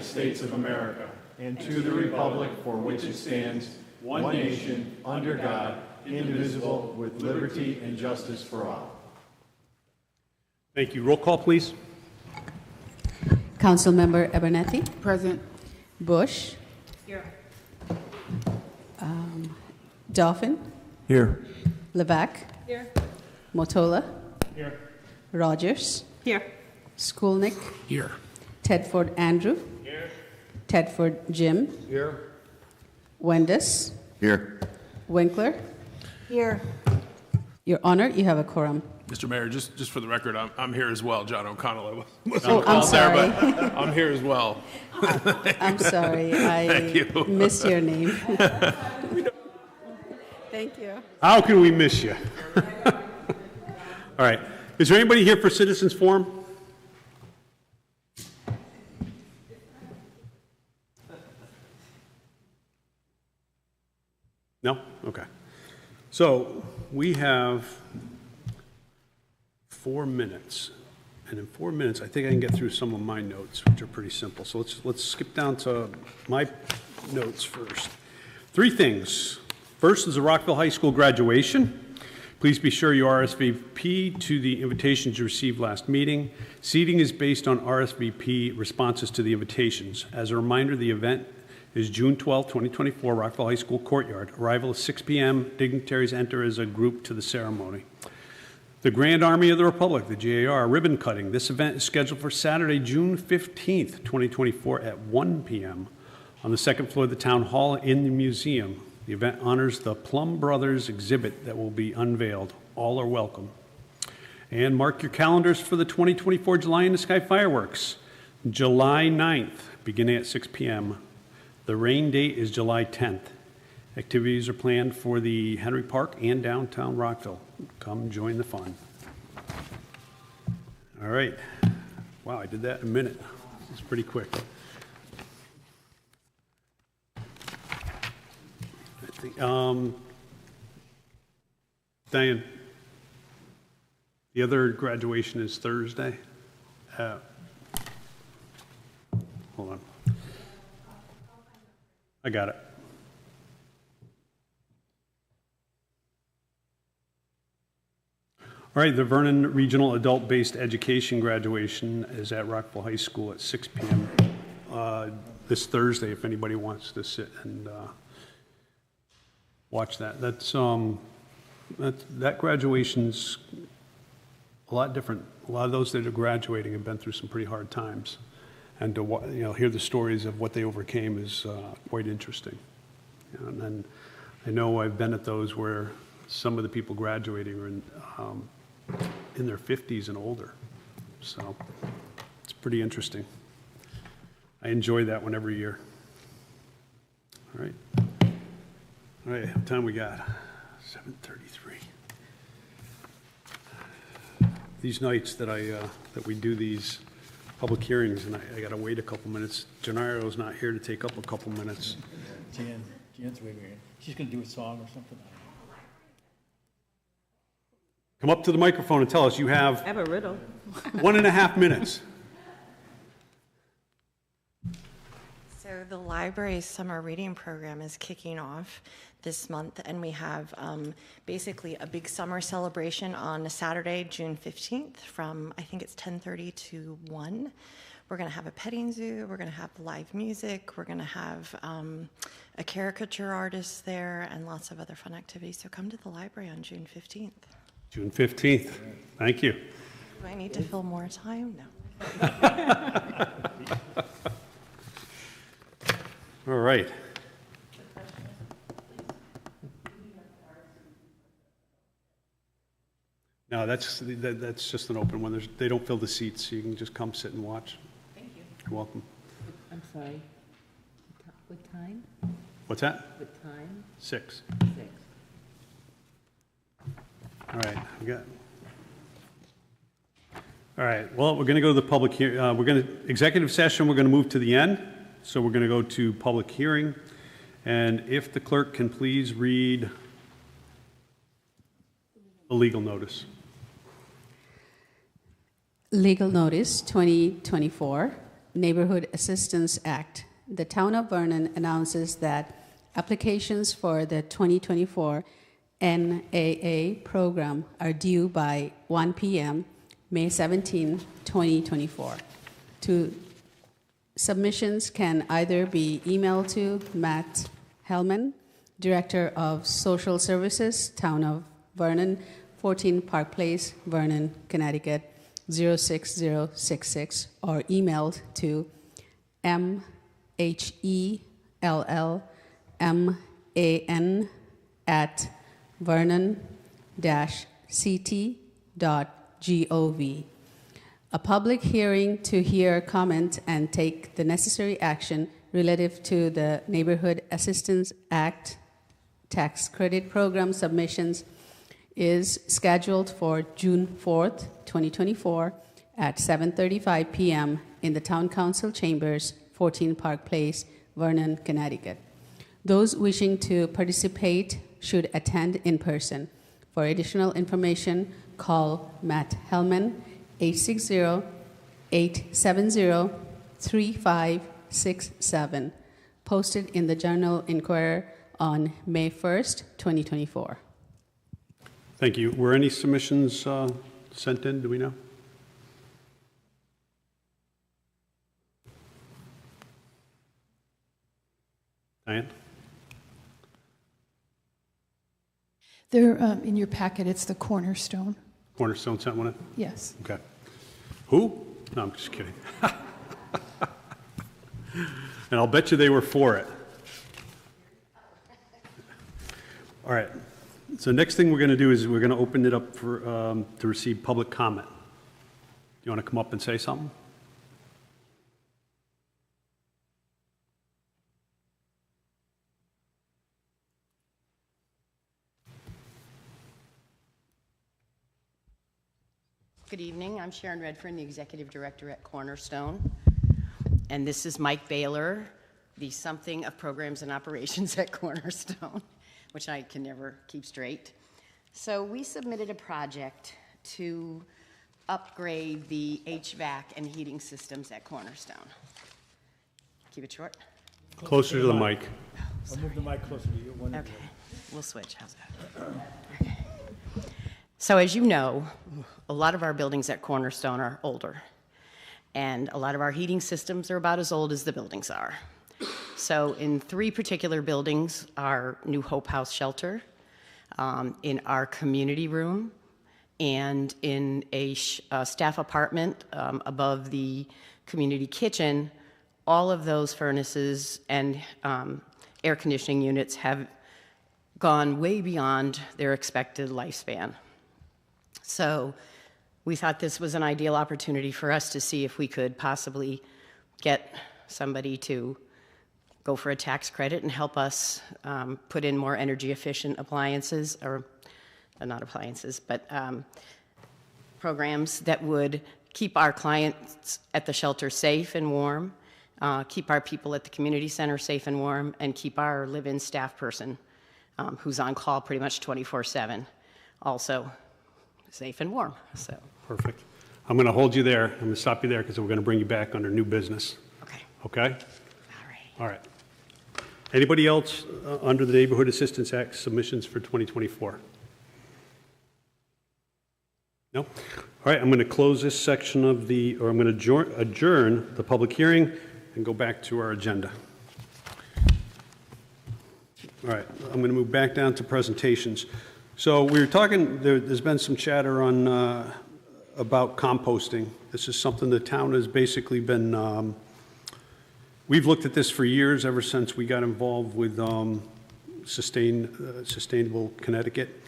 United States of America and to the republic for which it stands, one nation, under God, indivisible, with liberty and justice for all. Thank you. Roll call, please. Councilmember Abernethy. Present. Bush. Here. Dolphin. Here. Levac. Here. Motola. Here. Rogers. Here. Skolnick. Here. Tedford Andrew. Here. Tedford Jim. Here. Wendus. Here. Winkler. Here. Your Honor, you have a quorum. Mr. Mayor, just for the record, I'm here as well. John O'Connell wasn't Oh, I'm called sorry. there, but I'm here as well. I'm sorry. I Thank you. missed your name. Thank you. How can we miss you? All right. Is there anybody here for Citizens Forum? No? Okay. So we have 4 minutes. And in 4 minutes, I think I can get through some of my notes, which are pretty simple. So let's skip down to my notes first. 3 things. First is the Rockville High School graduation. Please be sure you RSVP to the invitations you received last meeting. Seating is based on RSVP responses to the invitations. As a reminder, the event is June 12, 2024, Rockville High School Courtyard. Arrival is 6 p.m. Dignitaries enter as a group to the ceremony. The Grand Army of the Republic, the GAR, ribbon cutting. This event is scheduled for Saturday, June 15th, 2024 at 1 p.m. on the second floor of the Town Hall in the museum. The event honors the Plum Brothers exhibit that will be unveiled. All are welcome. And mark your calendars for the 2024 July in the Sky fireworks. July 9th, beginning at 6 p.m. The rain date is July 10th. Activities are planned for the Henry Park and downtown Rockville. Come join the fun. All right. Wow, I did that in a minute. It's pretty quick. I think, Diane, the other graduation is Thursday. Hold on. I got it. All right, the Vernon Regional Adult-Based Education graduation is at Rockville High School at 6 p.m. This Thursday, if anybody wants to sit and watch that. That graduation's a lot different. A lot of those that are graduating have been through some pretty hard times, and to hear the stories of what they overcame is quite interesting. And then I know I've been at those where some of the people graduating are in their 50s and older, so it's pretty interesting. I enjoy that one every year. All right. All right, what time we got? 7:33. These nights that that we do these public hearings, and I got to wait a couple minutes. Gennaro's not here to take up a couple minutes. Jan's waiting. She's going to do a song or something. Come up to the microphone and tell us you have I have a riddle. 1.5 minutes. So the library's summer reading program is kicking off this month, and we have basically a big summer celebration on a Saturday, June 15th from, I think it's 10:30 to 1. We're going to have a petting zoo. We're going to have live music. We're going to have a caricature artist there and lots of other fun activities. So come to the library on June 15th. June 15th. Thank you. Do I need to fill more time? No. All right. No, that's just an open one. They don't fill the seats, so you can just come sit and watch. Thank you. You're welcome. I'm sorry. What time? What's that? What time? 6. 6. All right, we got. All right, well, we're going to go to the public hearing. We're going to, executive session, we're going to move to the end. So we're going to go to public hearing. And if the clerk can please read the legal notice. Legal notice 2024 Neighborhood Assistance Act. The Town of Vernon announces that applications for the 2024 NAA program are due by 1 p.m. May 17, 2024. Submissions can either be emailed to Matt Hellman, Director of Social Services, Town of Vernon, 14 Park Place, Vernon, Connecticut, 06066, or emailed to mhellman@vernon-ct.gov. A public hearing to hear comment and take the necessary action relative to the Neighborhood Assistance Act tax credit program submissions is scheduled for June 4th, 2024 at 7:35 p.m. in the Town Council Chambers, 14 Park Place, Vernon, Connecticut. Those wishing to participate should attend in person. For additional information, call Matt Hellman, 860-870-3567, posted in the Journal Inquirer on May 1st, 2024. Thank you. Were any submissions sent in? Do we know? Diane? They're in your packet. It's the Cornerstone. Cornerstone sent one in? Yes. Okay. Who? No, I'm just kidding. And I'll bet you they were for it. All right. So next thing we're going to do is we're going to open it up for to receive public comment. You want to come up and say something? Good evening. I'm Sharon Redfern, the Executive Director at Cornerstone. And this is Mike Baylor, the something of programs and operations at Cornerstone, which I can never keep straight. So we submitted a project to upgrade the HVAC and heating systems at Cornerstone. Keep it short. Closer to the mic. I'll move the mic closer to you. Okay, we'll switch. How's that? Okay. So as you know, a lot of our buildings at Cornerstone are older, and a lot of our heating systems are about as old as the buildings are. So in 3 particular buildings, our new Hope House shelter, in our community room, and in a staff apartment above the community kitchen, all of those furnaces and air conditioning units have gone way beyond their expected lifespan. So we thought this was an ideal opportunity for us to see if we could possibly get somebody to go for a tax credit and help us put in more energy efficient appliances, or not appliances, but programs that would keep our clients at the shelter safe and warm, keep our people at the community center safe and warm, and keep our live-in staff person who's on call pretty much 24/7 also safe and warm. So Perfect. I'm going to hold you there. I'm going to stop you there because we're going to bring you back under new business. okay. Okay? All right. All right. Anybody else under the Neighborhood Assistance Act submissions for 2024? No? All right, I'm going to close this section of I'm going to adjourn the public hearing and go back to our agenda. All right, I'm going to move back down to presentations. So we were talking, there's been some chatter on about composting. This is something the town has basically been, we've looked at this for years, ever since we got involved with Sustainable Connecticut.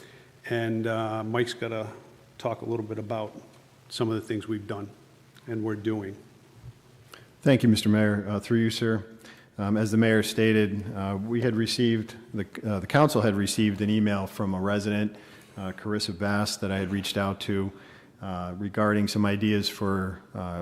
And Mike's got to talk a little bit about some of the things we've done and we're doing. Thank you, Mr. Mayor. Through you, sir. As the mayor stated, we had received, the council had received an email from a resident, Carissa Bass, that I had reached out to regarding some ideas for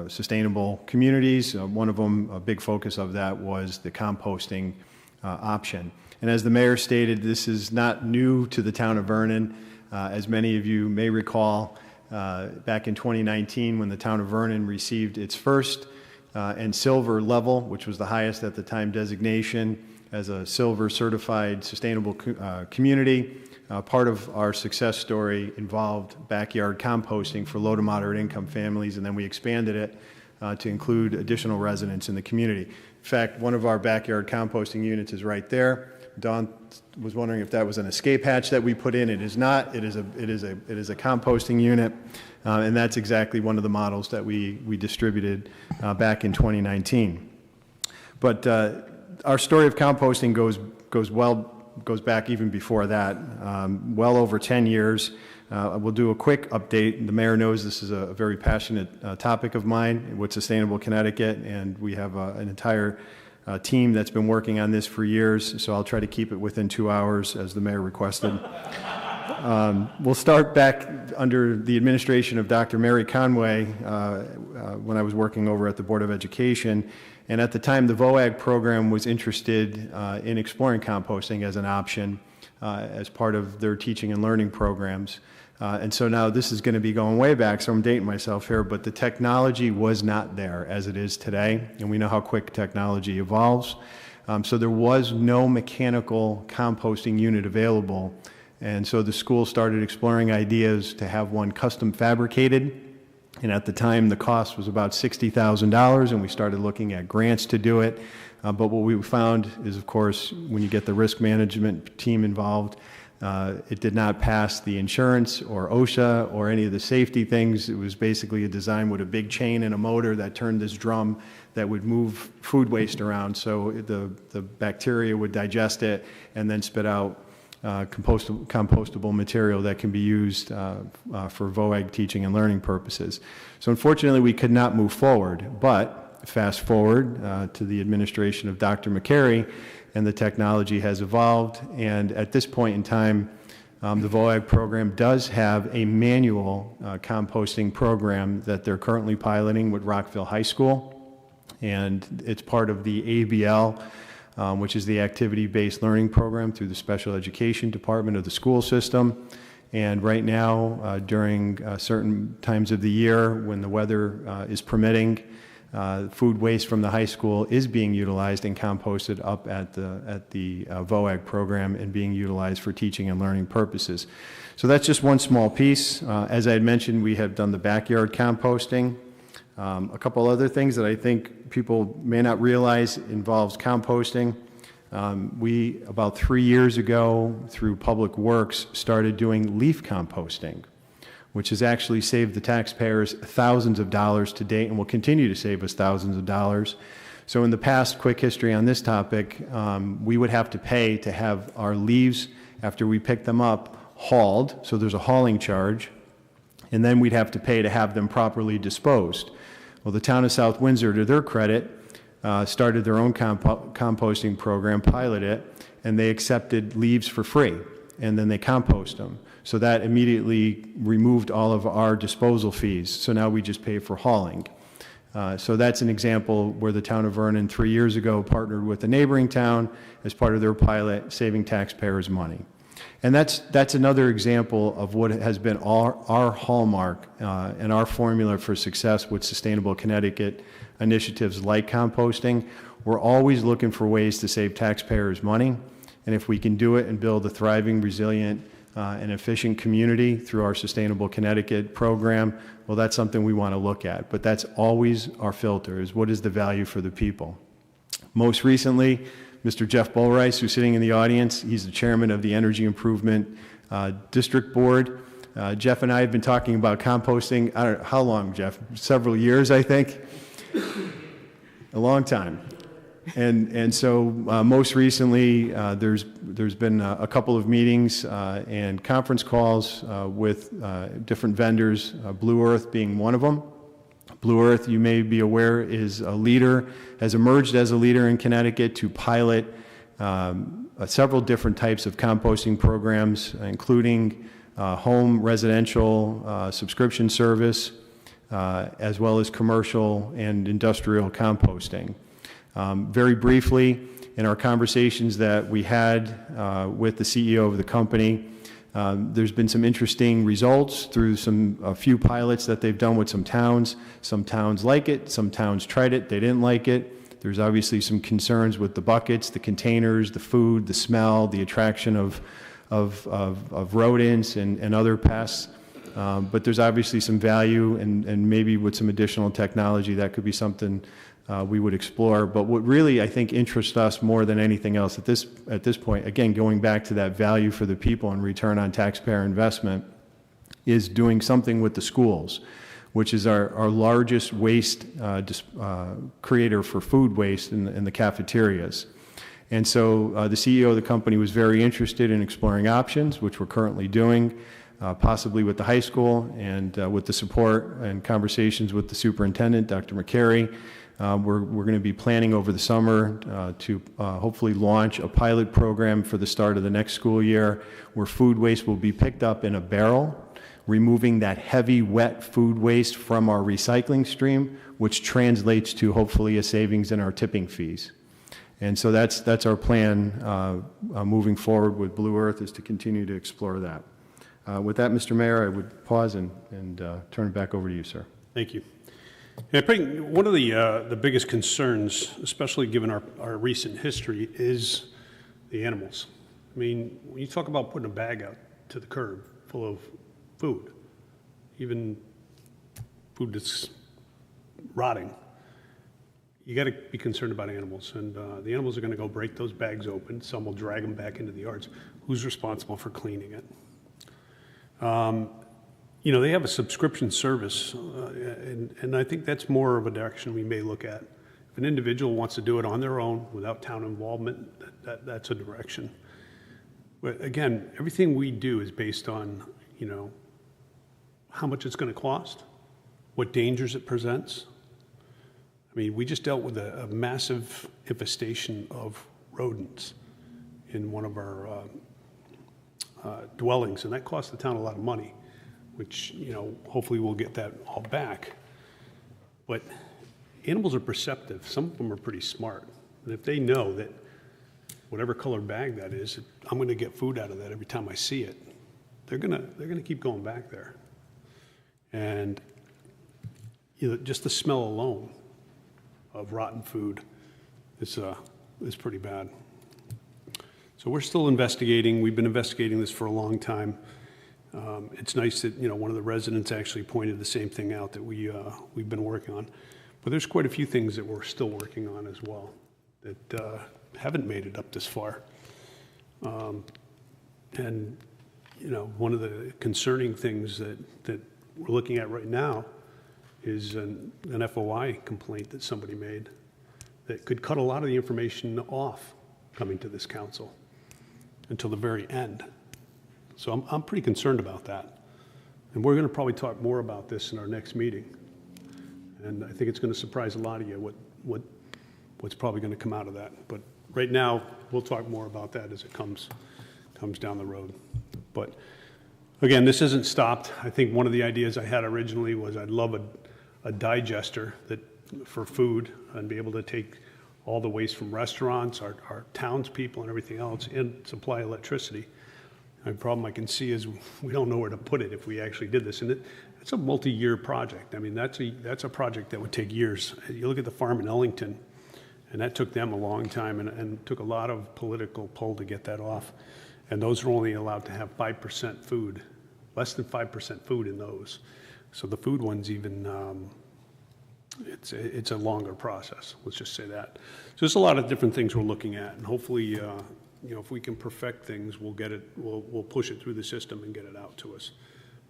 sustainable communities. One of them, a big focus of that, was the composting option. And as the mayor stated, this is not new to the town of Vernon. As many of you may recall, back in 2019, when the town of Vernon received its first and silver level, which was the highest at the time designation as a silver certified sustainable community. Part of our success story involved backyard composting for low to moderate income families, and then we expanded it to include additional residents in the community. In fact, one of our backyard composting units is right there. Dawn was wondering if that was an escape hatch that we put in. It is not. It is a composting unit, and that's exactly one of the models that we distributed back in 2019. But our story of composting goes back even before that, well over 10 years. We'll do a quick update. The mayor knows this is a very passionate topic of mine with Sustainable Connecticut, and we have an entire team that's been working on this for years, so I'll try to keep it within 2 hours as the mayor requested. We'll start back under the administration of Dr. Mary Conway when I was working over at the Board of Education. And at the time, the VOAG program was interested in exploring composting as an option as part of their teaching and learning programs. And so now this is going to be going way back, so I'm dating myself here, but the technology was not there as it is today, and we know how quick technology evolves. So there was no mechanical composting unit available, and so the school started exploring ideas to have one custom fabricated. And at the time, the cost was about $60,000, and we started looking at grants to do it. But what we found is, of course, when you get the risk management team involved, it did not pass the insurance or OSHA or any of the safety things. It was basically a design with a big chain and a motor that turned this drum that would move food waste around. So the bacteria would digest it and then spit out compostable material that can be used for VOAG teaching and learning purposes. So unfortunately, we could not move forward, but fast forward to the administration of Dr. McCary, and the technology has evolved, and at this point in time, the VOAG program does have a manual composting program that they're currently piloting with Rockville High School, and it's part of the ABL, which is the activity-based learning program through the special education department of the school system. And right now, during certain times of the year when the weather is permitting, food waste from the high school is being utilized and composted up at the VOAG program and being utilized for teaching and learning purposes. So that's just one small piece. As I had mentioned, we have done the backyard composting. A couple other things that I think people may not realize involves composting. We, about 3 years ago, through Public Works, started doing leaf composting, which has actually saved the taxpayers thousands of dollars to date and will continue to save us thousands of dollars. So in the past, quick history on this topic, we would have to pay to have our leaves, after we pick them up, hauled, so there's a hauling charge, and then we'd have to pay to have them properly disposed. Well, the town of South Windsor, to their credit, started their own composting program, piloted it, and they accepted leaves for free, and then they compost them. So that immediately removed all of our disposal fees. So now we just pay for hauling. So that's an example where the town of Vernon 3 years ago partnered with a neighboring town as part of their pilot, saving taxpayers money. And that's another example of what has been our hallmark and our formula for success with Sustainable Connecticut initiatives like composting. We're always looking for ways to save taxpayers money, and if we can do it and build a thriving, resilient, and efficient community through our Sustainable Connecticut program, well, that's something we want to look at. But that's always our filter, is what is the value for the people. Most recently, Mr. Jeff Bullrice, who's sitting in the audience, he's the chairman of the Energy Improvement District Board. Jeff and I have been talking about composting, I don't know, how long, Jeff? Several years, I think? A long time. And so most recently, there's been a couple of meetings and conference calls with different vendors, Blue Earth being one of them. Blue Earth, you may be aware, is a leader, has emerged as a leader in Connecticut to pilot several different types of composting programs, including home residential subscription service, as well as commercial and industrial composting. Very briefly, in our conversations that we had with the CEO of the company, There's been some interesting results through a few pilots that they've done with some towns. Some towns like it, some towns tried it, they didn't like it. There's obviously some concerns with the buckets, the containers, the food, the smell, the attraction of rodents and other pests. But there's obviously some value, and maybe with some additional technology, that could be something we would explore. But what really, I think, interests us more than anything else at this point, again, going back to that value for the people and return on taxpayer investment, is doing something with the schools, which is our largest waste creator for food waste in the cafeterias. And so the CEO of the company was very interested in exploring options, which we're currently doing, possibly with the high school, and with the support and conversations with the superintendent, Dr. McCary. We're going to be planning over the summer to hopefully launch a pilot program for the start of the next school year, where food waste will be picked up in a barrel, removing that heavy, wet food waste from our recycling stream, which translates to hopefully a savings in our tipping fees. And so that's our plan moving forward with Blue Earth, is to continue to explore that. With that, Mr. Mayor, I would pause and turn it back over to you, sir. Thank you. Yeah, I think one of the biggest concerns, especially given our recent history, is the animals. I mean, when you talk about putting a bag out to the curb full of food, even food that's rotting, you got to be concerned about animals. And the animals are going to go break those bags open. Some will drag them back into the yards. Who's responsible for cleaning it? You know, they have a subscription service, and I think that's more of a direction we may look at. If an individual wants to do it on their own without town involvement, that's a direction. But again, everything we do is based on, you know, how much it's going to cost, what dangers it presents. I mean, we just dealt with a massive infestation of rodents in one of our dwellings, and that cost the town a lot of money, which, you know, hopefully we'll get that all back. But animals are perceptive. Some of them are pretty smart. And if they know that whatever color bag that is, I'm going to get food out of that every time I see it, they're going to keep going back there. And you know, just the smell alone of rotten food is pretty bad. So we're still investigating. We've been investigating this for a long time. It's nice that, you know, one of the residents actually pointed the same thing out that we've been working on. But there's quite a few things that we're still working on as well that haven't made it up this far. And, you know, one of the concerning things that we're looking at right now is an FOI complaint that somebody made that could cut a lot of the information off coming to this council until the very end. So I'm pretty concerned about that. And we're going to probably talk more about this in our next meeting. And I think it's going to surprise a lot of you what's probably going to come out of that. But right now, we'll talk more about that as it comes down the road. But again, this isn't stopped. I think one of the ideas I had originally was I'd love a digester for food and be able to take all the waste from restaurants, our townspeople and everything else, and supply electricity. The problem I can see is we don't know where to put it if we actually did this. And it's a multi-year project. I mean, that's a project that would take years. You look at the farm in Ellington, and that took them a long time and took a lot of political pull to get that off. And those are only allowed to have 5% food, less than 5% food in those. So the food ones even, it's a longer process, let's just say that. So there's a lot of different things we're looking at, and hopefully, you know, if we can perfect things, we'll push it through the system and get it out to us.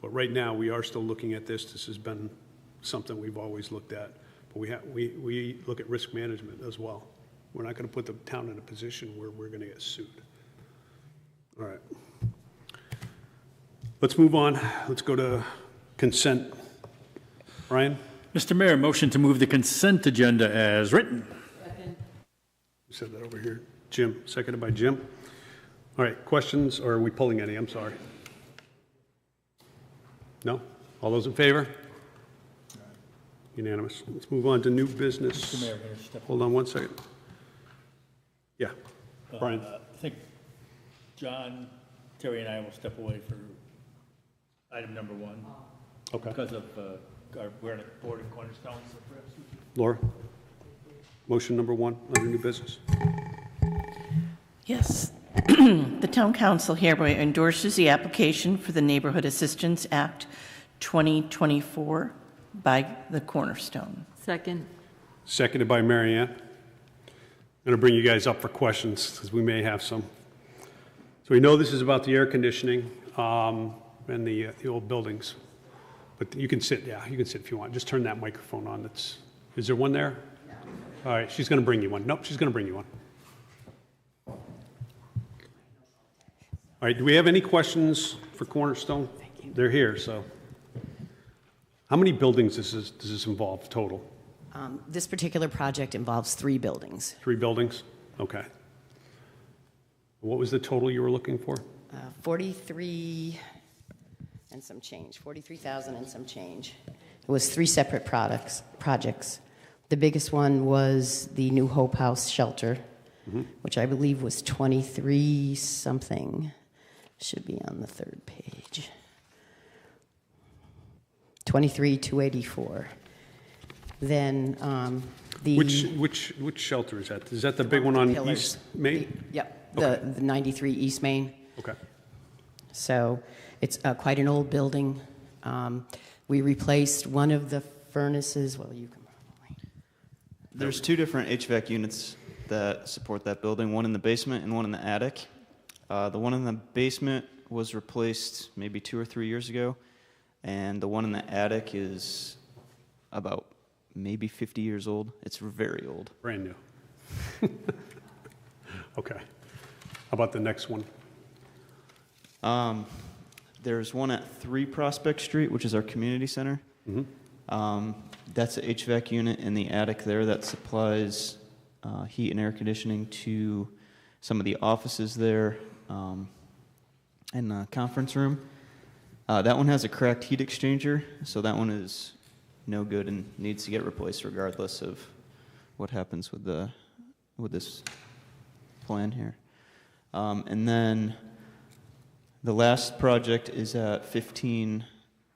But right now, we are still looking at this. This has been something we've always looked at. But we look at risk management as well. We're not going to put the town in a position where we're going to get sued. All right. Let's move on. Let's go to consent. Ryan? Mr. Mayor, motion to move the consent agenda as written. Second. You said that over here. Jim, seconded by Jim. All right, questions, or are we pulling any? I'm sorry. No? All those in favor? Unanimous. Let's move on to new business. Mr. Mayor, may I step Hold on one second. Yeah, Brian. I think John Terry and I will step away for item number 1 Okay. because of, we're on a board of Cornerstone, so perhaps we could. Laura? Motion number 1 under new business. Yes. The Town Council hereby endorses the application for the Neighborhood Assistance Act 2024 by the Cornerstone. Second. Seconded by Mary Ann. I'm going to bring you guys up for questions because we may have some. So we know this is about the air conditioning and the old buildings. But you can sit, yeah, you can sit if you want. Just turn that microphone on. Is there one there? All right, she's going to bring you one. Nope, she's going to bring you one. All right, do we have any questions for Cornerstone? They're here, so. How many buildings does this involve total? This particular project involves 3 buildings. 3 buildings? Okay. What was the total you were looking for? 43 and some change, 43,000 and some change. It was 3 separate projects. The biggest one was the New Hope House shelter, which I believe was 23 something. Should be on the 3rd page. 23,284. Then the Which shelter is that? Is that the big one on pillars. East Main? Yep, Okay. the 93 East Main. Okay. So it's quite an old building. We replaced one of the furnaces. Well, you can probably. There's 2 different HVAC units that support that building, one in the basement and one in the attic. The one in the basement was replaced maybe 2 or 3 years ago, and the one in the attic is about maybe 50 years old. It's very old. Brand new. Okay. How about the next one? There's one at 3 Prospect Street, which is our community center. That's an HVAC unit in the attic there that supplies heat and air conditioning to some of the offices there and the conference room. That one has a cracked heat exchanger, so that one is no good and needs to get replaced regardless of what happens with this plan here. And then the last project is at 15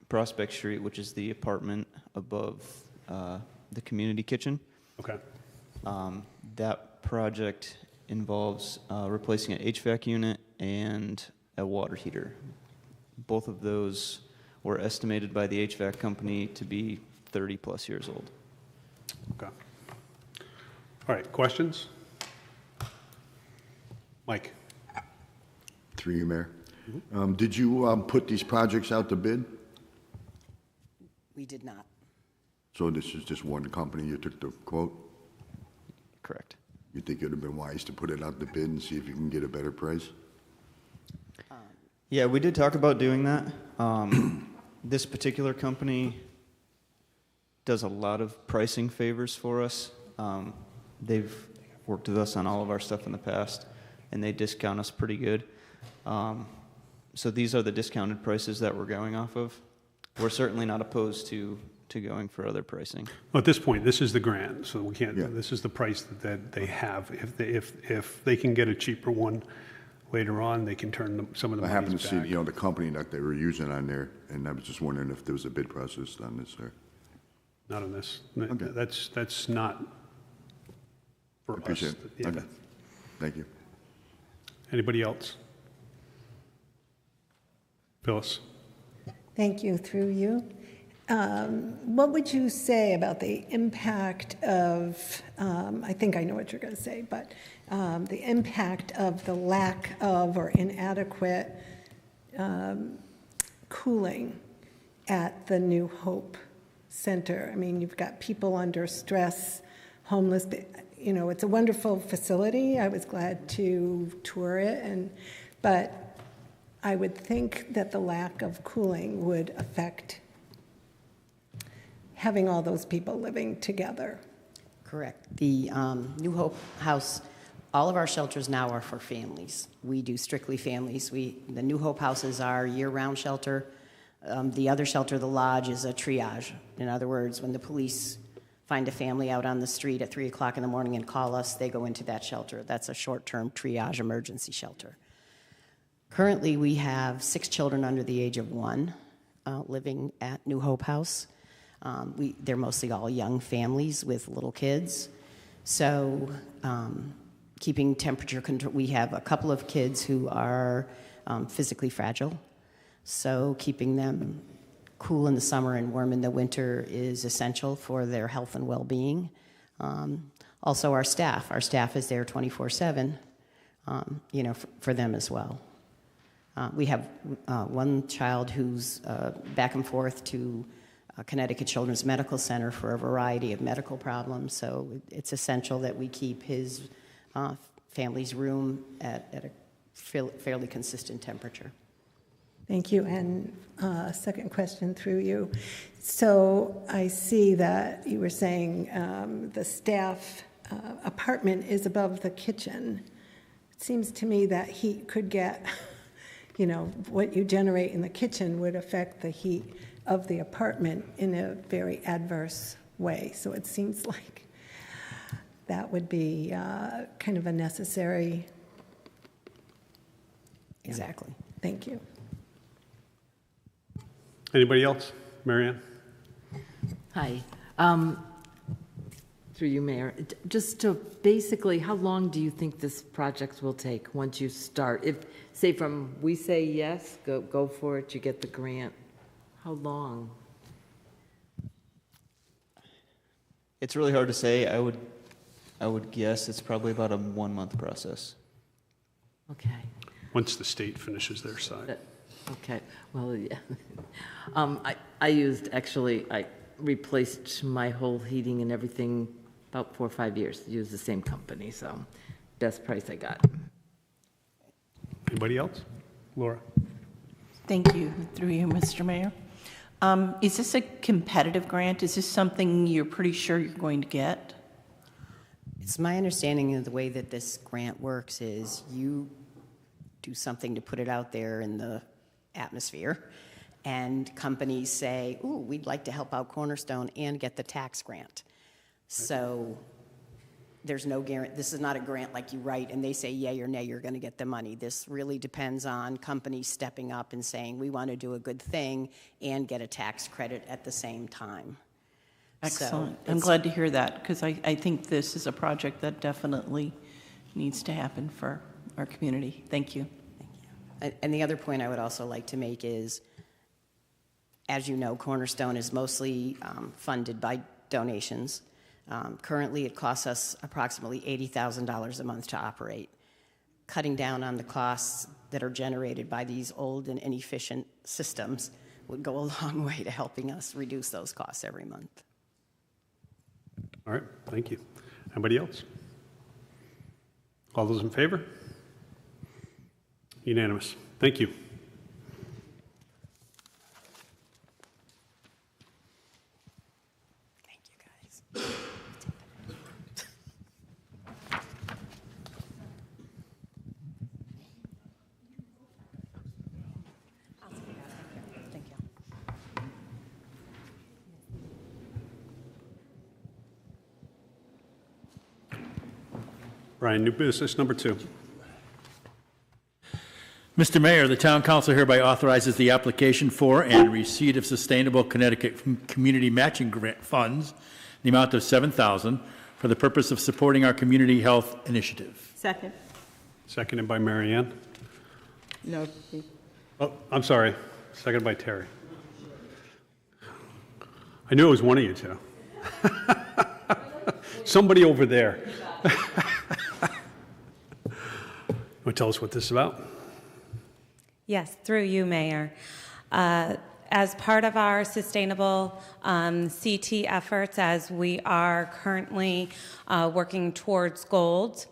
Prospect Street, which is the apartment above the community kitchen. Okay. That project involves replacing an HVAC unit and a water heater. Both of those were estimated by the HVAC company to be 30 plus years old. Okay. All right, questions? Mike? Through you, Mayor. Did you put these projects out to bid? We did not. So this is just one company you took the quote? Correct. You think it would have been wise to put it out to bid and see if you can get a better price? Yeah, we did talk about doing that. This particular company does a lot of pricing favors for us. They've worked with us on all of our stuff in the past, and they discount us pretty good. So these are the discounted prices that we're going off of. We're certainly not opposed to going for other pricing. Well, at this point, this is the grant, so we can't, Yeah. this is the price that they have. If they can get a cheaper one later on, they can turn some of the I happened monies to back. see, the company that they were using on there, and I was just wondering if there was a bid process on this, or? Not on this. Okay. That's not for us. Appreciate it. Yeah. Okay. Thank you. Anybody else? Phyllis? Thank you, through you. What would you say about the impact of, I think I know what you're going to say, but the impact of the lack of or inadequate cooling at the New Hope Center? I mean, you've got people under stress, homeless, it's a wonderful facility. I was glad to tour it, but I would think that the lack of cooling would affect having all those people living together. Correct. The New Hope House, all of our shelters now are for families. We do strictly families. The New Hope House is our year-round shelter. The other shelter, the Lodge, is a triage. In other words, when the police find a family out on the street at 3 o'clock in the morning and call us, they go into that shelter. That's a short-term triage emergency shelter. Currently, we have 6 children under the age of 1 living at New Hope House. They're mostly all young families with little kids. So keeping temperature control, we have a couple of kids who are physically fragile. So keeping them cool in the summer and warm in the winter is essential for their health and well-being. Also our staff is there 24/7, for them as well. We have one child who's back and forth to Connecticut Children's Medical Center for a variety of medical problems, so it's essential that we keep his family's room at a fairly consistent temperature. Thank you. And second question through you. So I see that you were saying the staff apartment is above the kitchen. It seems to me that heat could get, what you generate in the kitchen would affect the heat of the apartment in a very adverse way. So it seems like that would be kind of a necessary. Exactly. Thank you. Anybody else? Marianne? Hi. Through you, Mayor. Just to basically, how long do you think this project will take once you start? If, say, from we say yes, go for it, you get the grant, how long? It's really hard to say. I would guess it's probably about a 1-month process. Okay. Once the state finishes their side. Okay, well, yeah. I replaced my whole heating and everything about 4 or 5 years, used the same company, so best price I got. Anybody else? Laura? Thank you. Through you, Mr. Mayor. Is this a competitive grant? Is this something you're pretty sure you're going to get? It's my understanding of the way that this grant works is you do something to put it out there in the atmosphere, and companies say, ooh, we'd like to help out Cornerstone and get the tax grant. So there's no guarantee. This is not a grant like you write and they say yay or nay, you're going to get the money. This really depends on companies stepping up and saying, we want to do a good thing and get a tax credit at the same time. Excellent. I'm glad to hear that, because I think this is a project that definitely needs to happen for our community. Thank you. And the other point I would also like to make is, as you know, Cornerstone is mostly funded by donations. Currently, it costs us approximately $80,000 a month to operate. Cutting down on the costs that are generated by these old and inefficient systems would go a long way to helping us reduce those costs every month. All right, thank you. Anybody else? All those in favor? Unanimous. Thank you. Thank you, guys. Thank you. Brian, new business number 2. Mr. Mayor, the Town Council hereby authorizes the application for and receipt of Sustainable Connecticut Community Matching Grant funds in the amount of $7,000 for the purpose of supporting our community health initiative. Second. Seconded by Marianne. No. Oh, I'm sorry. Seconded by Terry. I knew it was one of you two. Somebody over there. Want to tell us what this is about? Yes, through you, Mayor. As part of our sustainable CT efforts, as we are currently working towards gold,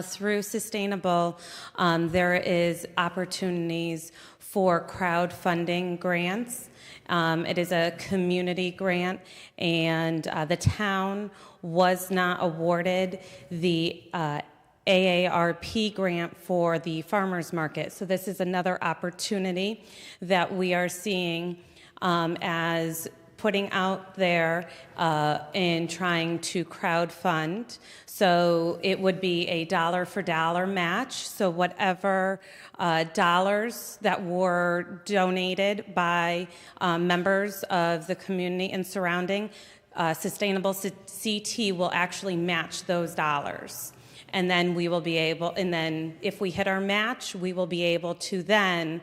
through sustainable, there is opportunities for crowdfunding grants. It is a community grant, and the town was not awarded the AARP grant for the farmers market. So this is another opportunity that we are seeing as putting out there and trying to crowdfund. So it would be a dollar for dollar match. So whatever dollars that were donated by members of the community and surrounding, Sustainable CT will actually match those dollars. And then we will be able, and then if we hit our match, we will be able to then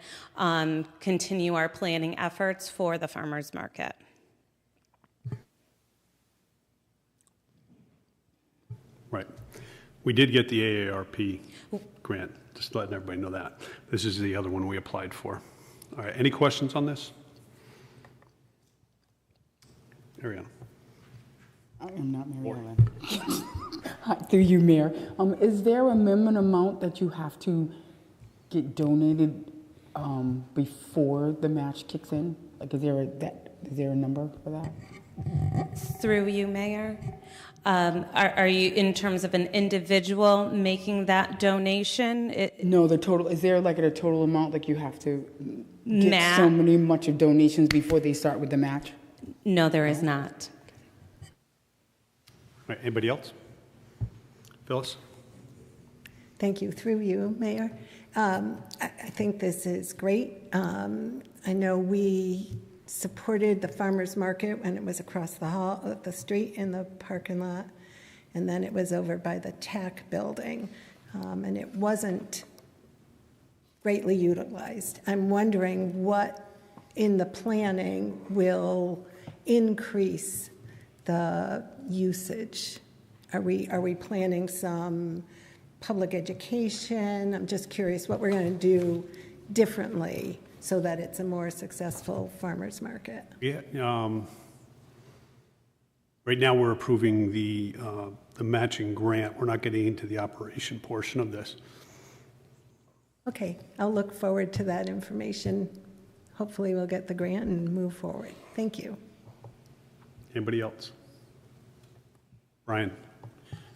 continue our planning efforts for the farmers market. Right. We did get the AARP grant, just letting everybody know that. This is the other one we applied for. All right, any questions on this? Ariana. I am not Mary Ellen. Hi, through you, Mayor. Is there a minimum amount that you have to get donated before the match kicks in? Like, is there a number for that? Through you, Mayor. Are you in terms of an individual making that donation? No, the total. Is there like a total amount like you have to get so many much of donations before they start with the match? No, there is not. All right, anybody else? Phyllis? Thank you. Through you, Mayor. I think this is great. I know we supported the farmers market when it was across the street in the parking lot, and then it was over by the TAC building, and it wasn't greatly utilized. I'm wondering what in the planning will increase the usage. Are we planning some public education? I'm just curious what we're going to do differently so that it's a more successful farmers market. Yeah. Right now, we're approving the matching grant. We're not getting into the operation portion of this. Okay, I'll look forward to that information. Hopefully, we'll get the grant and move forward. Thank you. Anybody else? Brian.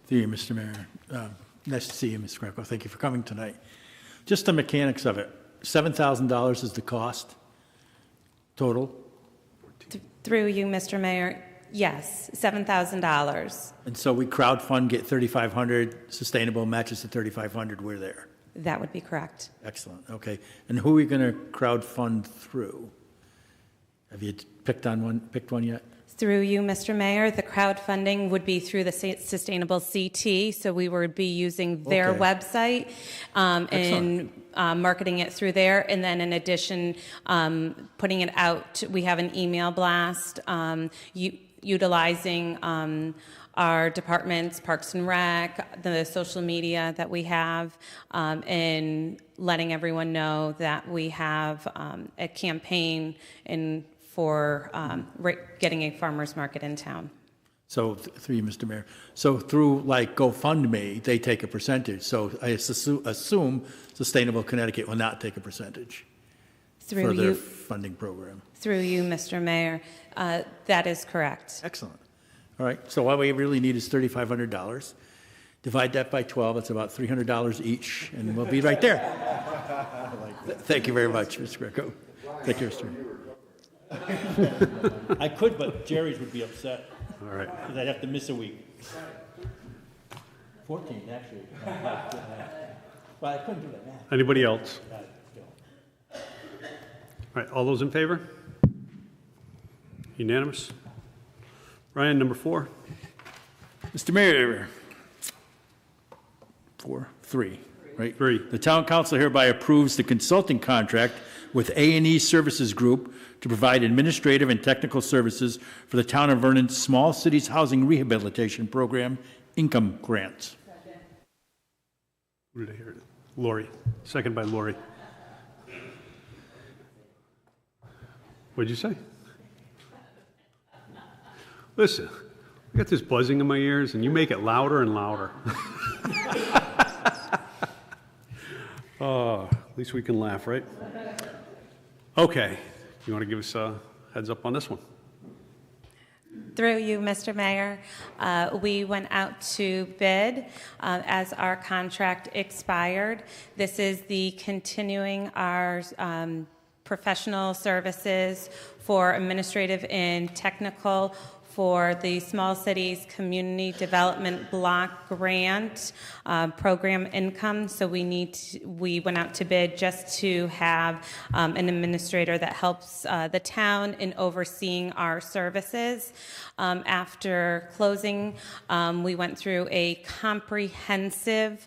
Thank you, Mr. Mayor. Nice to see you, Ms. Greco. Thank you for coming tonight. Just the mechanics of it. $7,000 is the cost total? Through you, Mr. Mayor, yes, $7,000. And so we crowdfund, get $3,500, sustainable matches to $3,500, we're there. That would be correct. Excellent, okay. And who are we going to crowdfund through? Have you picked one yet? Through you, Mr. Mayor, the crowdfunding would be through the Sustainable CT, so we would be using their website and marketing it through there. And then in addition, putting it out, we have an email blast utilizing our departments, Parks and Rec, the social media that we have, and letting everyone know that we have a campaign for getting a farmer's market in town. So, through you, Mr. Mayor. So through like GoFundMe, they take a percentage. So I assume Sustainable Connecticut will not take a percentage for their funding program. Through you, Mr. Mayor, that is correct. Excellent. All right, so what we really need is $3,500. Divide that by 12, it's about $300 each, and we'll be right there. Thank you very much, Mr. Greco. Thank you, Mr. Mayor. I could, but Jerry's would be upset. All right. Because I'd have to miss a week. 14, actually. Well, I couldn't do that math. Anybody else? All right, all those in favor? Unanimous? Ryan, number 4. Mr. Mayor. 3, right? 3. The town council hereby approves the consulting contract with A&E Services Group to provide administrative and technical services for the town of Vernon's Small Cities Housing Rehabilitation Program income grants. Who did I hear? Lori. Second by Lori. What'd you say? Listen, I got this buzzing in my ears, and you make it louder and louder. At least we can laugh, right? Okay. You want to give us a heads up on this one? Through you, Mr. Mayor, we went out to bid as our contract expired. This is the continuing our professional services, for administrative and technical, for the Small Cities Community Development Block Grant program income. So we went out to bid just to have an administrator that helps the town in overseeing our services. After closing, we went through a comprehensive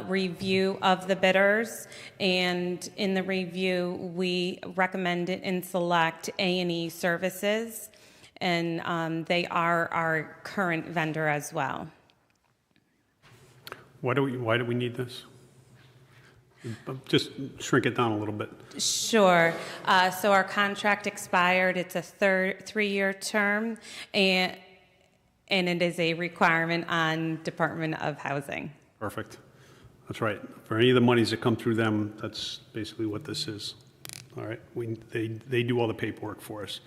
review of the bidders, and in the review, we recommended and select A&E Services, and they are our current vendor as well. Why do we need this? Just shrink it down a little bit. Sure. So our contract expired. It's a 3-year term, and it is a requirement on Department of Housing. Perfect. That's right. For any of the monies that come through them, that's basically what this is. All right. They do all the paperwork for us.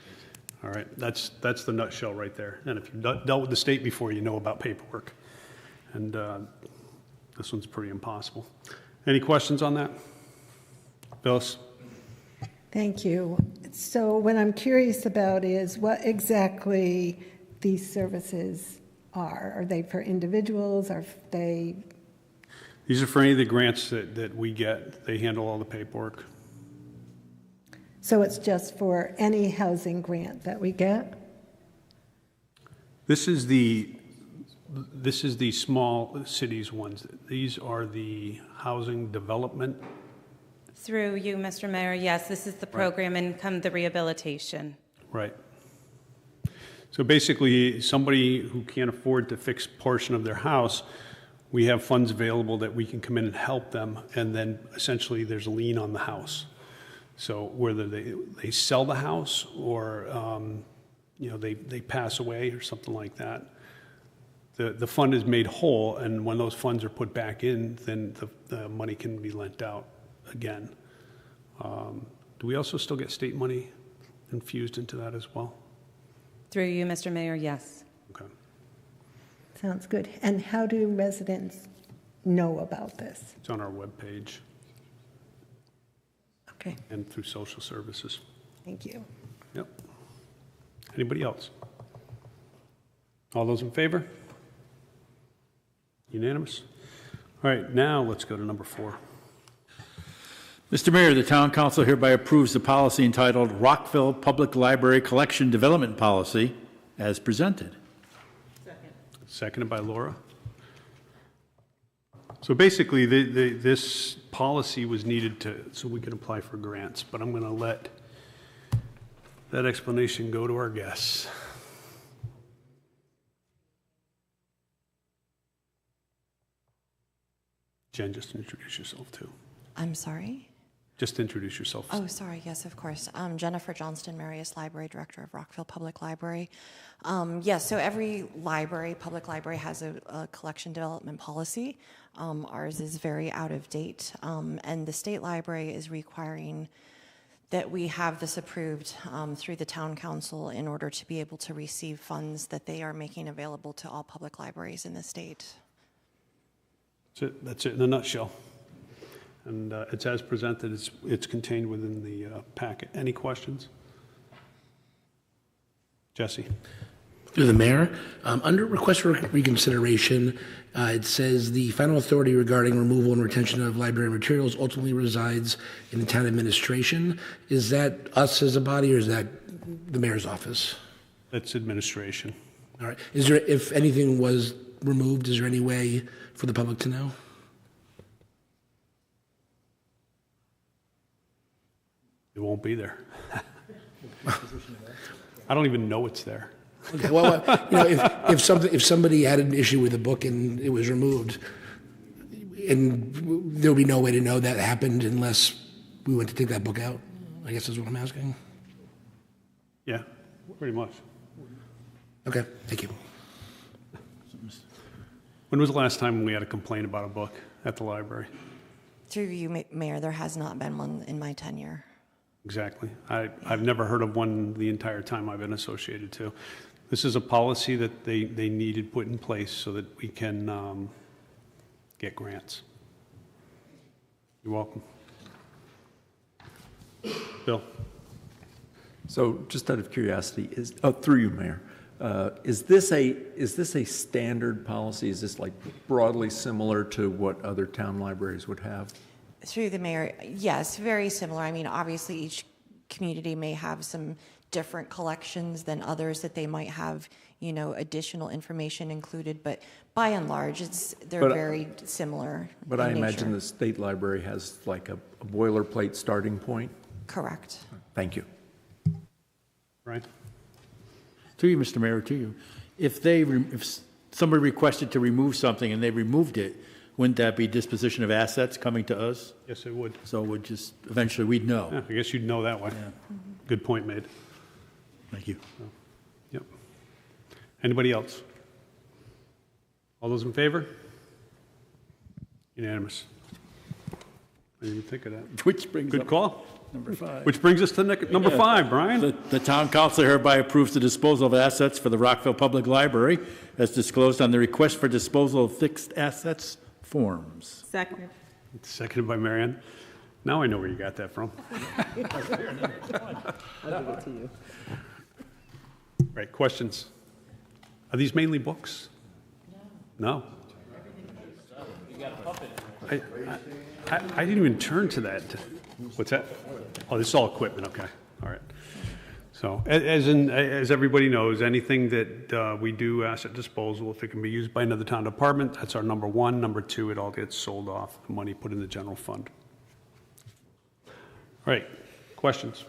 All right. That's the nutshell right there. And if you've dealt with the state before, you know about paperwork. And this one's pretty impossible. Any questions on that? Phyllis? Thank you. So what I'm curious about is what exactly these services are. Are they for individuals? Are they... These are for any of the grants that we get. They handle all the paperwork. So it's just for any housing grant that we get? This is the small cities ones. These are the housing development. Through you, Mr. Mayor, yes, this is the program income, the rehabilitation. Right. So basically, somebody who can't afford to fix a portion of their house, we have funds available that we can come in and help them, and then essentially there's a lien on the house. So whether they sell the house or they pass away or something like that, the fund is made whole, and when those funds are put back in, then the money can be lent out again. Do we also still get state money infused into that as well? Through you, Mr. Mayor, yes. Okay. Sounds good. And how do residents know about this? It's on our webpage. Okay. And through social services. Thank you. Yep. Anybody else? All those in favor? Unanimous? All right, now let's go to number 4. Mr. Mayor, the Town Council hereby approves the policy entitled Rockville Public Library Collection Development Policy as presented. Seconded by Laura. So basically, this policy was needed so we could apply for grants, but I'm going to let that explanation go to our guests. Jen, just introduce yourself too. I'm sorry? Just introduce yourself. Oh, sorry. Yes, of course. Jennifer Johnston, Marius Library Director of Rockville Public Library. Yes, so every public library has a collection development policy. Ours is very out of date, and the state library is requiring that we have this approved through the town council in order to be able to receive funds that they are making available to all public libraries in the state. That's it in a nutshell. And it's as presented. It's contained within the packet. Any questions? Jesse. Through the mayor, under request for reconsideration, it says the final authority regarding removal and retention of library materials ultimately resides in the town administration. Is that us as a body, or is that the mayor's office? That's administration. All right. Is there, if anything was removed, is there any way for the public to know? It won't be there. I don't even know it's there. Okay, well, if somebody had an issue with a book and it was removed, and there would be no way to know that happened unless we went to take that book out, I guess is what I'm asking. Yeah, pretty much. Okay, thank you. When was the last time we had a complaint about a book at the library? Through you, Mayor, there has not been one in my tenure. Exactly. I've never heard of one the entire time I've been associated to. This is a policy that they needed put in place so that we can get grants. You're welcome. Bill? So just out of curiosity, through you, Mayor, is this a standard policy? Is this like broadly similar to what other town libraries would have? Through the mayor, yes, very similar. I mean, obviously, each community may have some different collections than others that they might have, additional information included, but by and large, they're very similar. But I imagine the state library has like a boilerplate starting point? Correct. Thank you. Right. To you, Mr. Mayor, to you. If somebody requested to remove something and they removed it, wouldn't that be disposition of assets coming to us? Yes, it would. So it would just, eventually we'd know. Yeah, I guess you'd know that way. Good point made. Thank you. Yep. Anybody else? All those in favor? Unanimous. I didn't even think of that. Which brings Good up call. number 5. Which brings us to number 5, Brian. The town council hereby approves the disposal of assets for the Rockville Public Library as disclosed on the request for disposal of fixed assets forms. Second. Seconded by Marianne. Now I know where you got that from. I'll give it to you. Right, questions? Are these mainly books? No. I didn't even turn to that. What's that? Oh, this is all equipment, okay. All right. So as everybody knows, anything that we do asset disposal, if it can be used by another town department, that's our number 1. Number 2, it all gets sold off, money put in the general fund. All right, questions?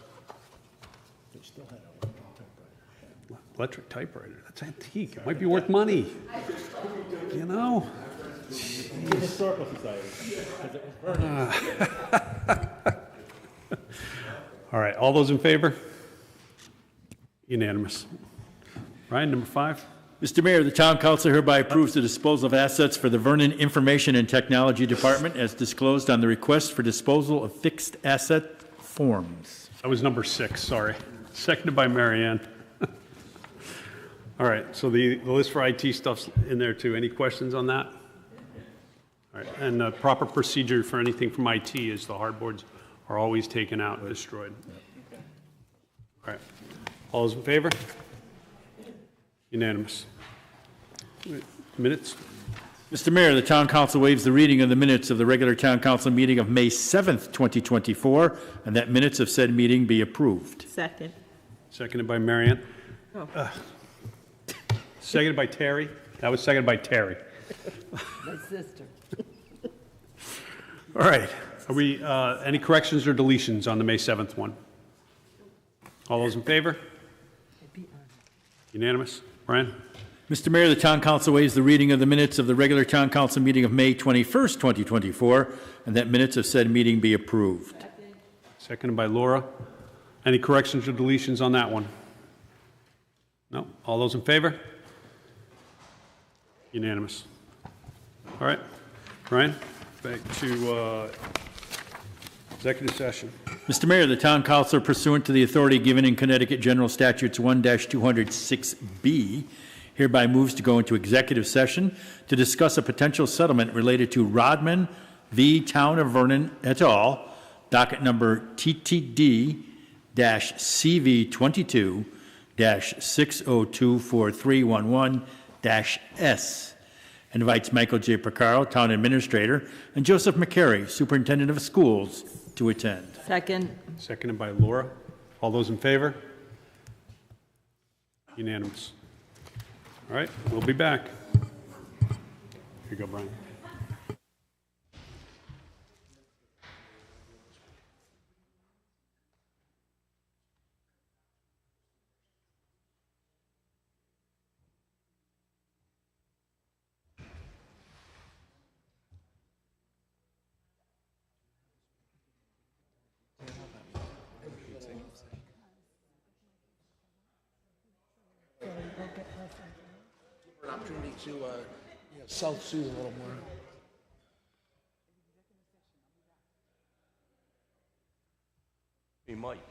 Electric typewriter, that's antique. It might be worth money. The Historical Society. All right, all those in favor? Unanimous. Ryan, number 5. Mr. Mayor, the town council hereby approves the disposal of assets for the Vernon Information and Technology Department as disclosed on the request for disposal of fixed asset forms. That was number 6, sorry. Seconded by Marianne. All right, so the list for IT stuff's in there too. Any questions on that? All right, and the proper procedure for anything from IT is the hardboards are always taken out and destroyed. All right, all those in favor? Unanimous. Minutes? Mr. Mayor, the town council waives the reading of the minutes of the regular town council meeting of May 7th, 2024, and that minutes of said meeting be approved. Second. Seconded by Marianne. Oh. Seconded by Terry. That was seconded by Terry. My sister. All right. Are we, any corrections or deletions on the May 7th one? All those in favor? Unanimous. Brian? Mr. Mayor, the town council waives the reading of the minutes of the regular town council meeting of May 21st, 2024, and that minutes of said meeting be approved. Seconded by Laura. Any corrections or deletions on that one? No? All those in favor? Unanimous. All right. Brian, back to executive session. Mr. Mayor, the town council, pursuant to the authority given in Connecticut General Statutes 1-206B, hereby moves to go into executive session to discuss a potential settlement related to Rodman v. Town of Vernon et al., docket number TTD-CV22-6024311-S, and invites Michael J. Picaro, Town Administrator, and Joseph McCary, Superintendent of Schools, to attend. Second. Seconded by Laura. All those in favor? Unanimous. All right, we'll be back. Here you go, Brian. An opportunity to self-soothe a little more. He might.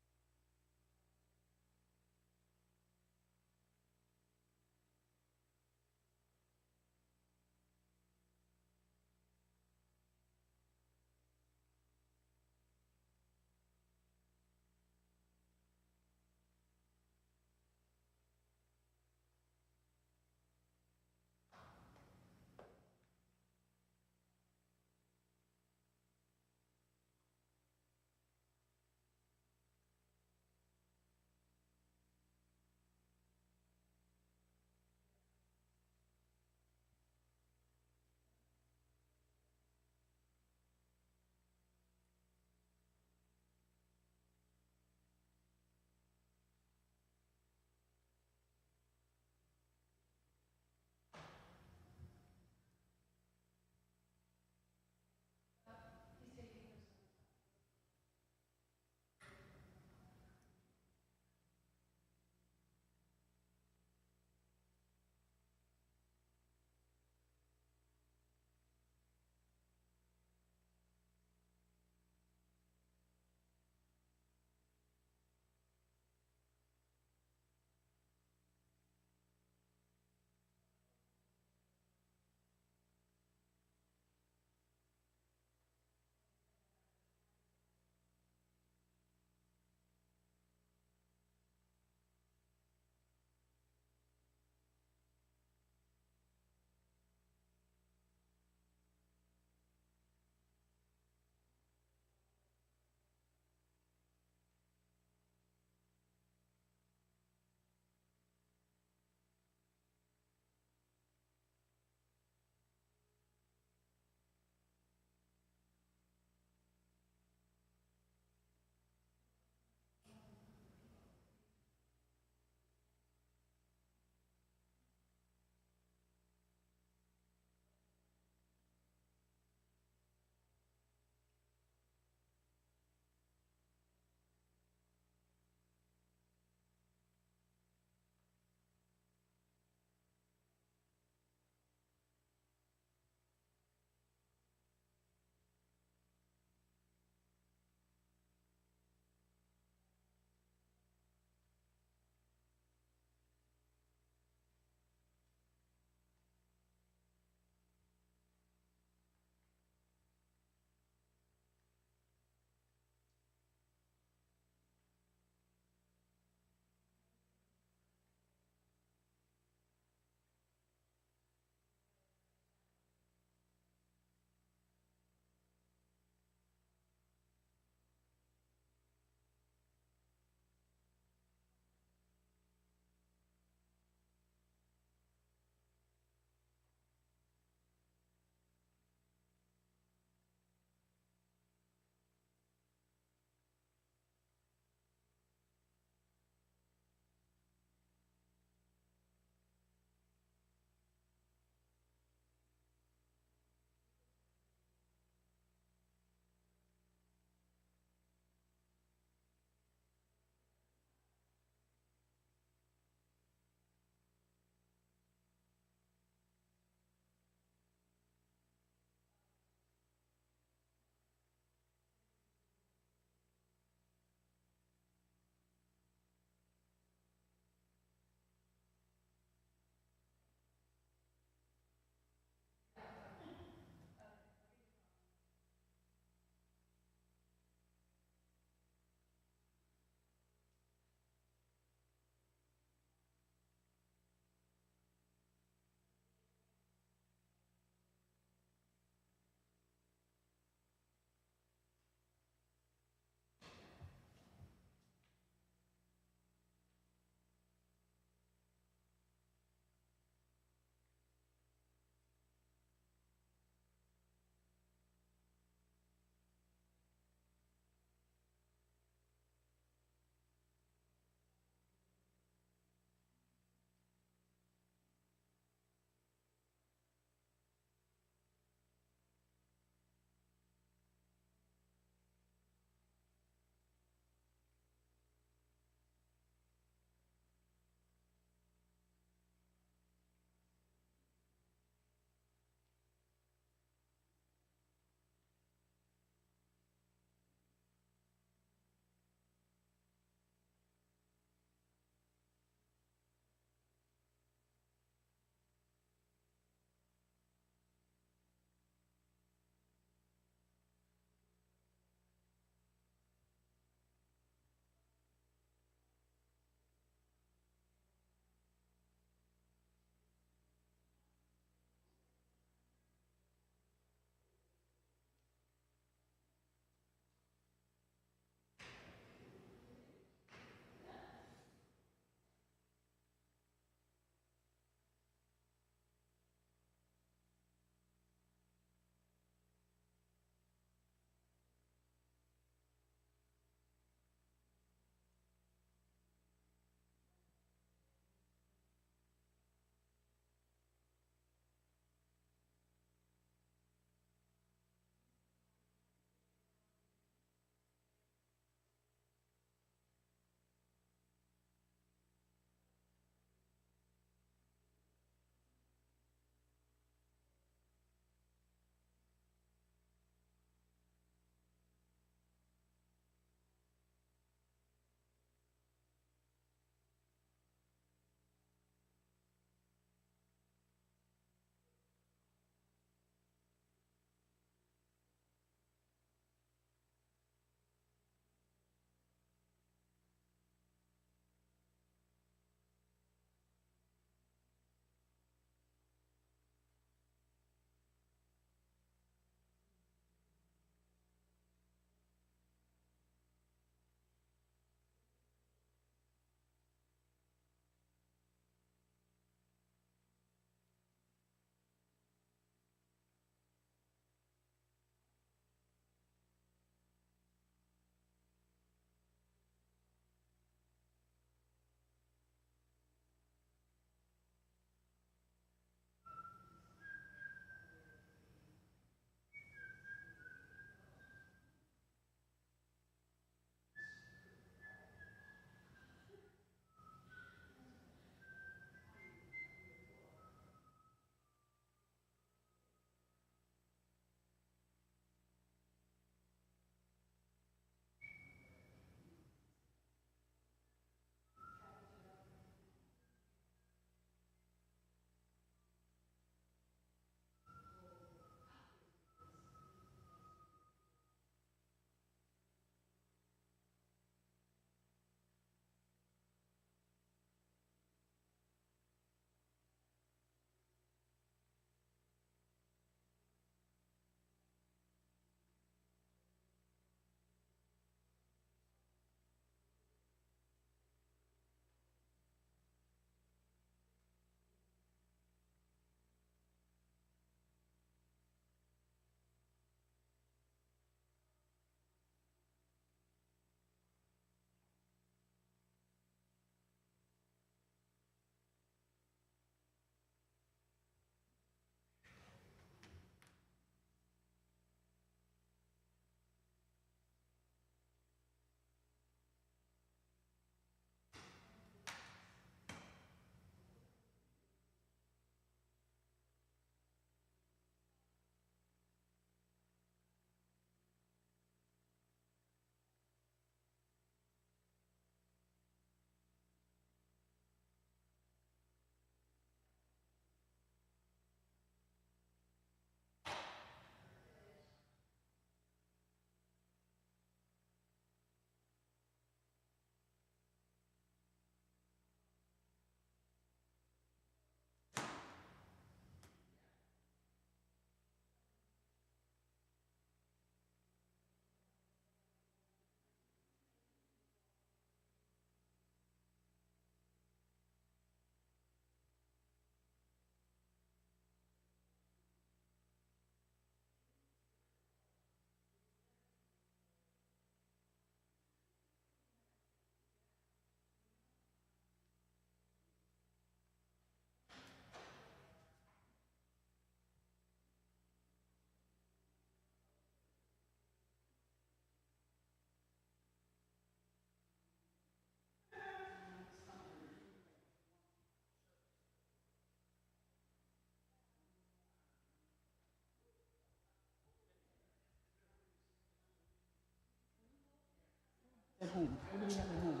home? What do we have at home?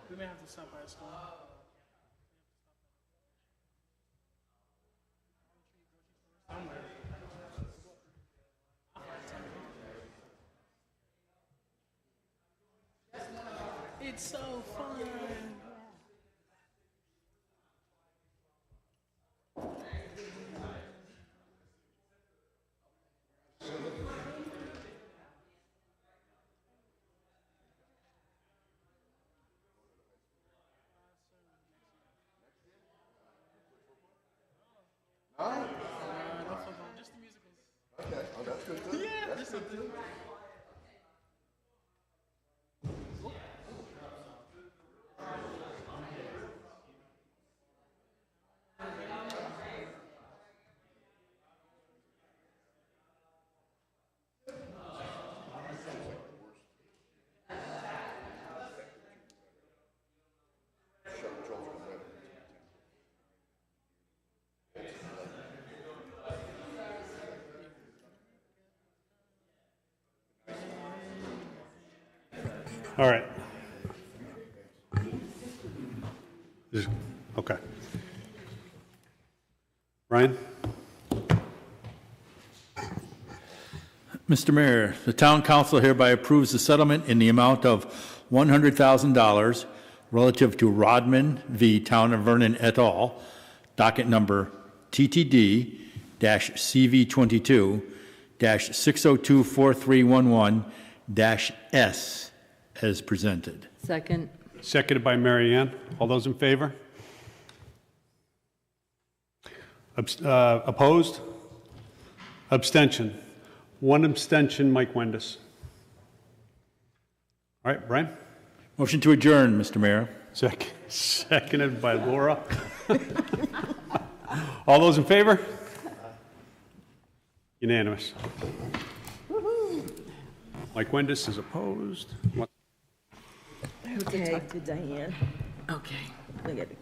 We may have to stop by a store. Somewhere. It's so fun. Just the musicals. Okay, oh, that's good too. Yeah, That's just good something. too. All right. Okay. Ryan? Mr. Mayor, the town council hereby approves the settlement in the amount of $100,000 relative to Rodman v. Town of Vernon et al., docket number TTD-CV22-6024311-S as presented. Second. Seconded by Mary Ann. All those in favor? Opposed? Abstention. One abstention, Mike Wendis. All right, Brian? Motion to adjourn, Mr. Mayor. Seconded by Laura. All those in favor? Unanimous. Mike Wendis is opposed. Okay. Talk to Diane. Okay. I got to